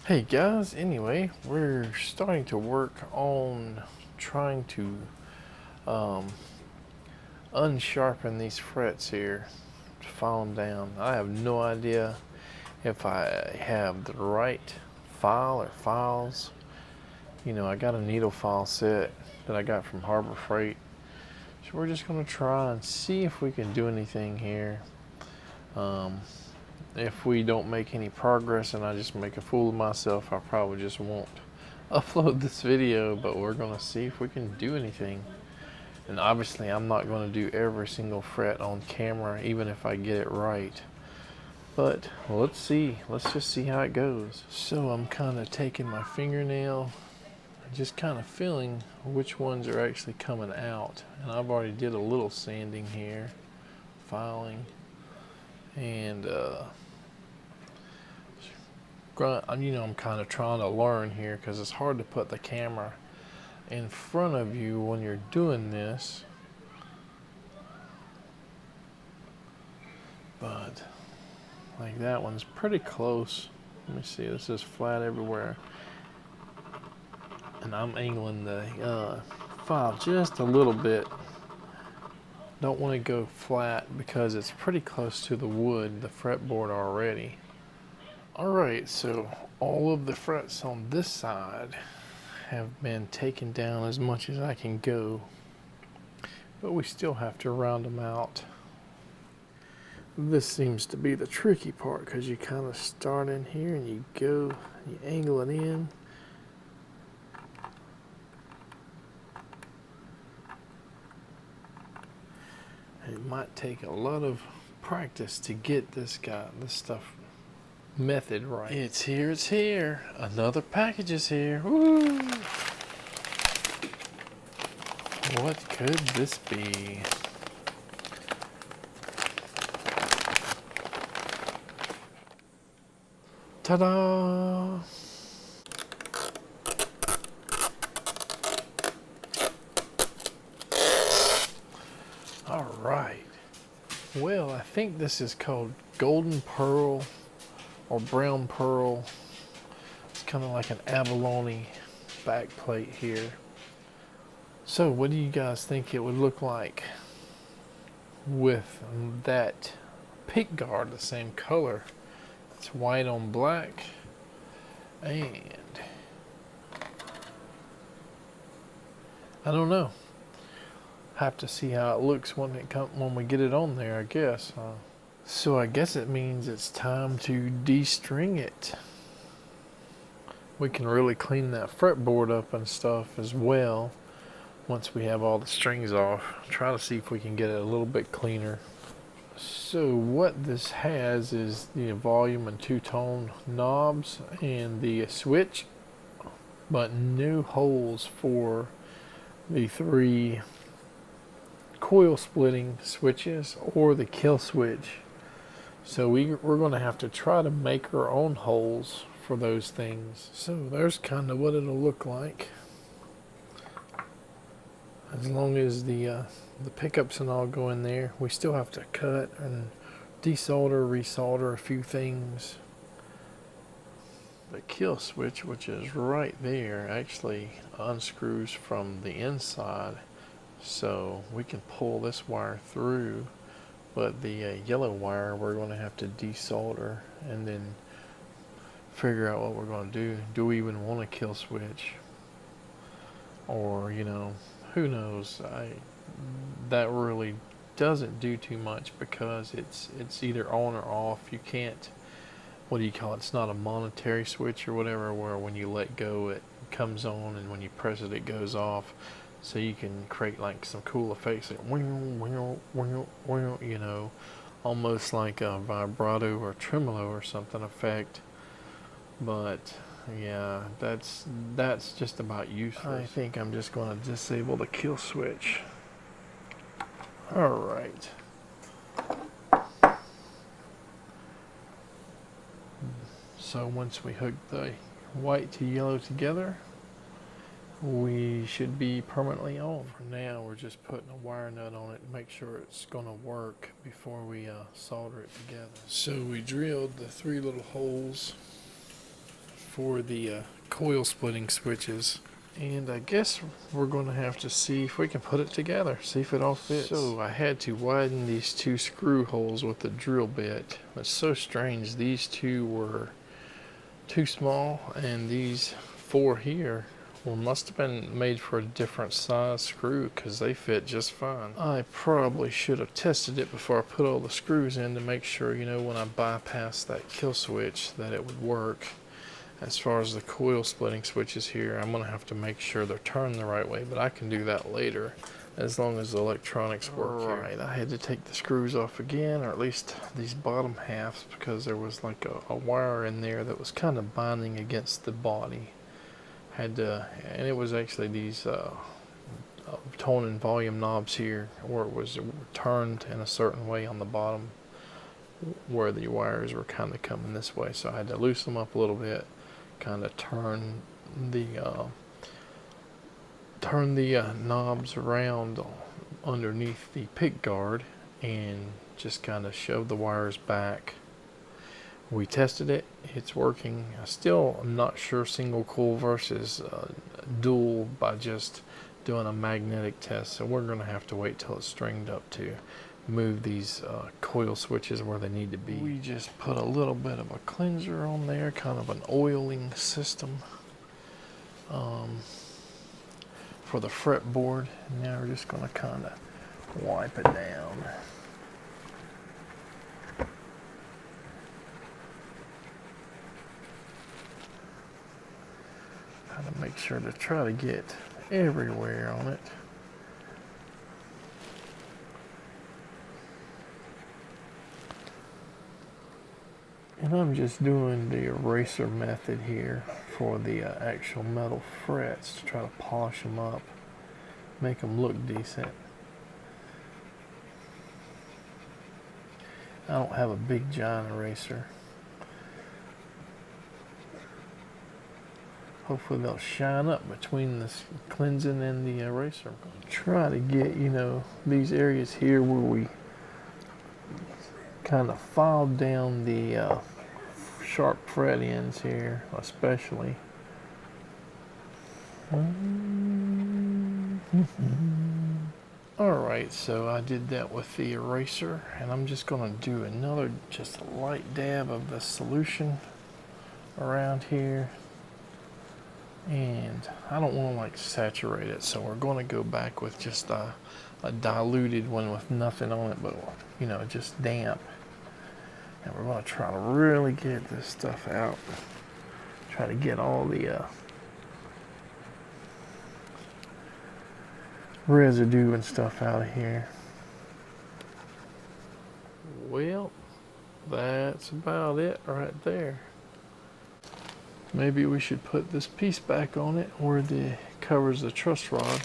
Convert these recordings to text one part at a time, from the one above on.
Hey guys, anyway, we're starting to work on trying to unsharpen these frets here, file them down. I have no idea if I have the right file or files. You know, I got a needle file set that I got from Harbor Freight. So we're just going to try and see if we can do anything here. If we don't make any progress and I just make a fool of myself, I probably just won't upload this video, but we're going to see if we can do anything. And obviously I'm not going to do every single fret on camera, even if I get it right. But let's see. Let's just see how it goes. So I'm kind of taking my fingernail, just kind of feeling which ones are actually coming out. And I've already did a little sanding here, filing, and you know, I'm kind of trying to learn here because it's hard to put the camera in front of you when you're doing this. But like that one's pretty close. Let me see, this is flat everywhere. And I'm angling the file just a little bit. Don't want to go flat because it's pretty close to the wood, the fretboard already. Alright, so all of the frets on this side have been taken down as much as I can go, but we still have to round them out. This seems to be the tricky part because you kind of start in here and you go, you angle it in. It might take a lot of practice to get this stuff method right. It's here, it's here. Another package is here. Woo! What could this be? Ta-da! All right. Well, I think this is called golden pearl or brown pearl. It's kind of like an abalone back plate here. So what do you guys think it would look like with that pickguard the same color? It's white on black, and I don't know. Have to see how it looks when we get it on there, I guess. So I guess it means it's time to de-string it. We can really clean that fretboard up and stuff as well once we have all the strings off. Try to see if we can get it a little bit cleaner. So what this has is the volume and two-tone knobs and the switch, but no holes for the 3 coil splitting switches or the kill switch. So we're going to have to try to make our own holes for those things. So there's kind of what it'll look like. As long as the pickups and all go in there, we still have to cut and desolder, resolder a few things. The kill switch, which is right there, actually unscrews from the inside, so we can pull this wire through. But the yellow wire we're going to have to desolder and then figure out what we're going to do. Do we even want a kill switch? Or, you know, who knows? That really doesn't do too much because it's either on or off. You can't, what do you call it? It's not a monetary switch or whatever, where when you let go it comes on and when you press it it goes off. So you can create like some cool effects, like you know, almost like a vibrato or tremolo or something effect. But yeah, that's just about useless. I think I'm just going to disable the kill switch. All right. So once we hook the white to yellow together, we should be permanently on. For now, we're just putting a wire nut on it to make sure it's going to work before we solder it together. So we drilled the 3 little holes for the coil splitting switches. And I guess we're going to have to see if we can put it together, see if it all fits. So I had to widen these two screw holes with the drill bit. It's so strange, these two were too small, and these four here must have been made for a different size screw, because they fit just fine. I probably should have tested it before I put all the screws in to make sure, you know, when I bypass that kill switch that it would work. As far as the coil splitting switches here, I'm going to have to make sure they're turned the right way, but I can do that later as long as the electronics work. Alright, I had to take the screws off again, or at least these bottom halves, because there was like a wire in there that was kind of binding against the body. And it was actually these tone and volume knobs here, where it was turned in a certain way on the bottom, where the wires were kind of coming this way, so I had to loosen them up a little bit, kind of turn the knobs around underneath the pickguard and just kind of shove the wires back. We tested it, it's working. I still am not sure single coil versus dual by just doing a magnetic test, so we're going to have to wait till it's stringed up to move these coil switches where they need to be. We just put a little bit of a cleanser on there, kind of an oiling system for the fretboard. Now we're just going to kind of wipe it down. Kind of make sure to try to get everywhere on it. And I'm just doing the eraser method here for the actual metal frets to try to polish them up, make them look decent. I don't have a big giant eraser. Hopefully they'll shine up between the cleansing and the eraser. I'm going to try to get, you know, these areas here where we kind of filed down the sharp fret ends here, especially. Alright, so I did that with the eraser, and I'm just going to do another, just a light dab of the solution around here. And I don't want to like saturate it, so we're going to go back with just a diluted one with nothing on it, but you know, just damp. And we're going to try to really get this stuff out. Try to get all the residue and stuff out of here. Well, that's about it right there. Maybe we should put this piece back on it where the covers the truss rod.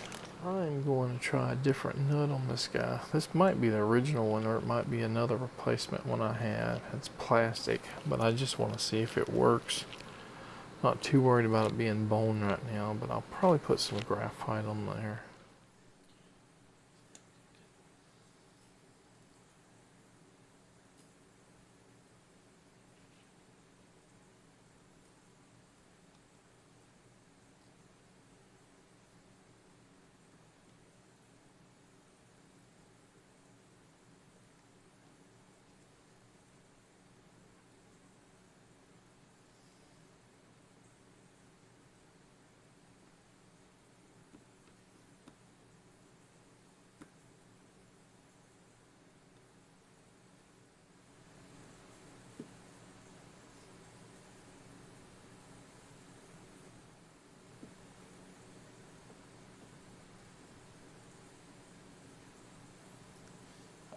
I'm going to try a different nut on this guy. This might be the original one, or it might be another replacement one I had. It's plastic, but I just want to see if it works. Not too worried about it being bone right now, but I'll probably put some graphite on there.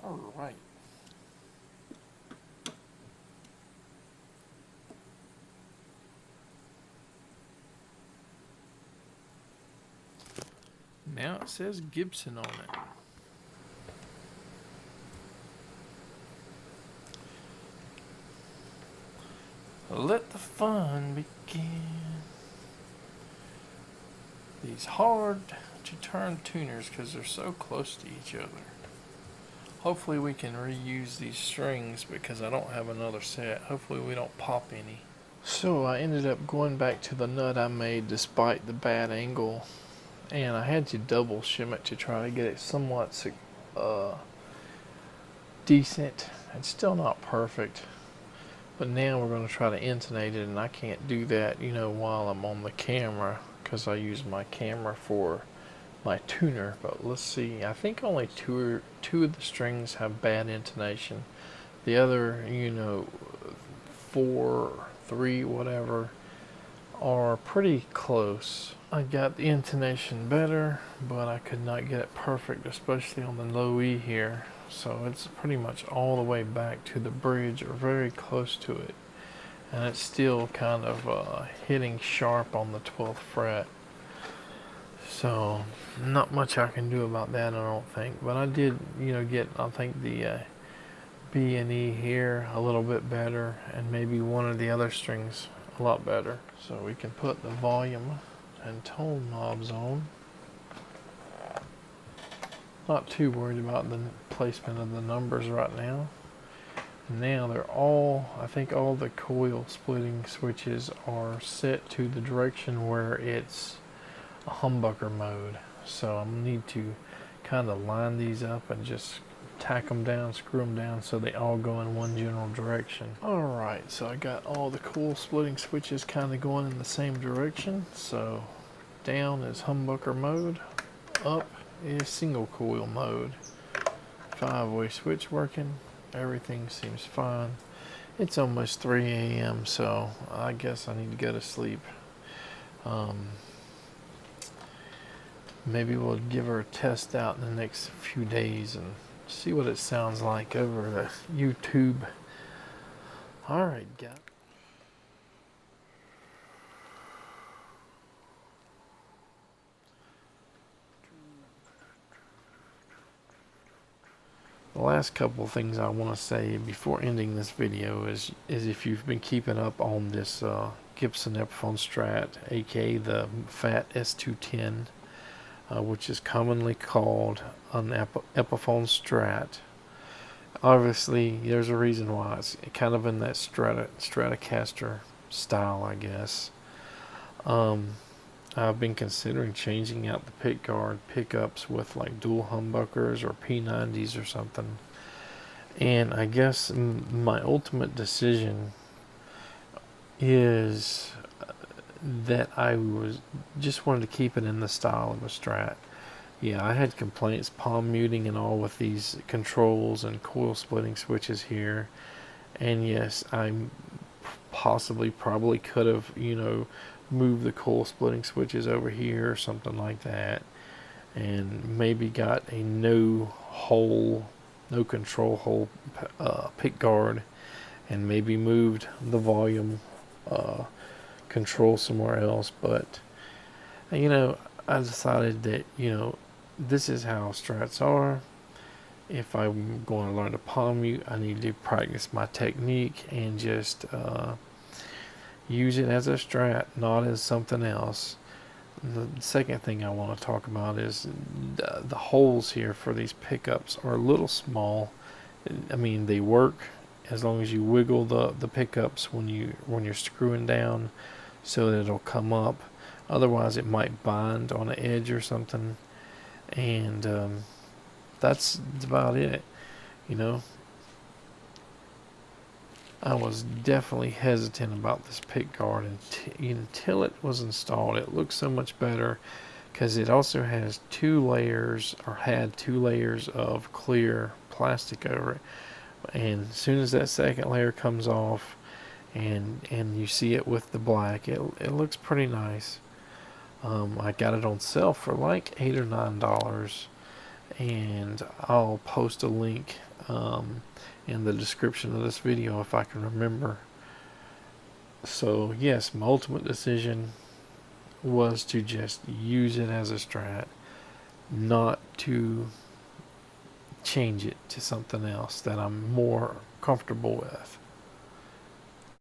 All right. Now it says Gibson on it. Let the fun begin. These hard to turn tuners because they're so close to each other. Hopefully we can reuse these strings because I don't have another set. Hopefully we don't pop any. So I ended up going back to the nut I made despite the bad angle, and I had to double shim it to try to get it somewhat decent. It's still not perfect, but now we're going to try to intonate it, and I can't do that, you know, while I'm on the camera because I use my camera for my tuner. But let's see, I think only two of the strings have bad intonation. The other, you know, 4, 3, whatever, are pretty close. I got the intonation better, but I could not get it perfect, especially on the low E here. So it's pretty much all the way back to the bridge, or very close to it. And it's still kind of hitting sharp on the 12th fret. So not much I can do about that, I don't think. But I did, you know, get, I think, the B and E here a little bit better, and maybe one of the other strings a lot better. So we can put the volume and tone knobs on. Not too worried about the placement of the numbers right now. Now they're all, I think all the coil splitting switches are set to the direction where it's a humbucker mode. So I'm gonna need to kind of line these up and just tack them down, screw them down so they all go in one general direction. Alright, so I got all the coil splitting switches kind of going in the same direction. So down is humbucker mode, up is single coil mode. 5-way switch working, everything seems fine. It's almost 3 a.m. so I guess I need to go to sleep. Maybe we'll give her a test out in the next few days and see what it sounds like over the YouTube. Alright, guys. The last couple of things I want to say before ending this video is if you've been keeping up on this Gibson Epiphone Strat, aka the Fat S-210, which is commonly called an Epiphone Strat. Obviously, there's a reason why. It's kind of in that Stratocaster style, I guess. I've been considering changing out the pickguard pickups with like dual humbuckers or P90s or something. And I guess my ultimate decision is that I just wanted to keep it in the style of a Strat. Yeah, I had complaints, palm muting and all with these controls and coil splitting switches here. And yes, I probably could have, you know, moved the coil splitting switches over here or something like that, and maybe got a no control hole pick guard, and maybe moved the volume control somewhere else. But you know, I decided that, you know, this is how Strats are. If I'm going to learn to palm mute, I need to practice my technique and just use it as a Strat, not as something else. The second thing I want to talk about is the holes here for these pickups are a little small. I mean, they work as long as you wiggle the pickups when you're screwing down so that it'll come up. Otherwise, it might bind on an edge or something, and that's about it. You know, I was definitely hesitant about this pick guard until it was installed. It looks so much better because it also has 2 layers, or had 2 layers of clear plastic over it. And as soon as that second layer comes off and you see it with the black, it looks pretty nice. I got it on sale for like $8 or $9, and I'll post a link in the description of this video if I can remember. So yes, my ultimate decision was to just use it as a Strat, not to change it to something else that I'm more comfortable with.